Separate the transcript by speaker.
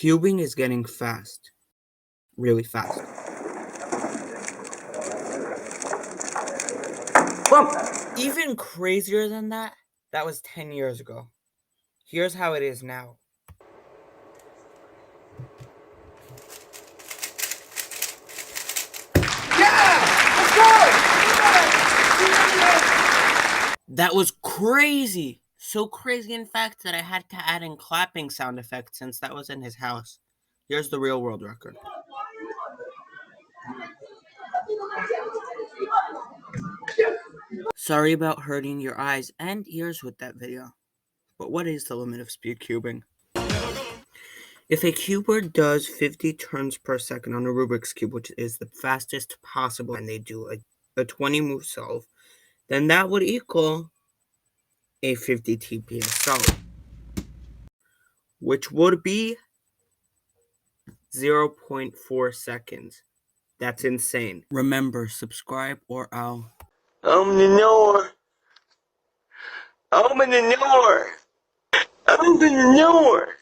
Speaker 1: Cubing is getting fast. Really fast. Even crazier than that, that was 10 years ago. Here's how it is now. That was crazy! So crazy, in fact, that I had to add in clapping sound effects since that was in his house. Here's the real world record. Sorry about hurting your eyes and ears with that video. But what is the limit of speed cubing? If a cuber does 50 turns per second on a Rubik's Cube, which is the fastest possible, and they do a 20 move solve, then that would equal a 50 TPS solve, which would be 0.4 seconds. That's insane. Remember, subscribe or I'll...
Speaker 2: Open the door. Open the door. Open the door.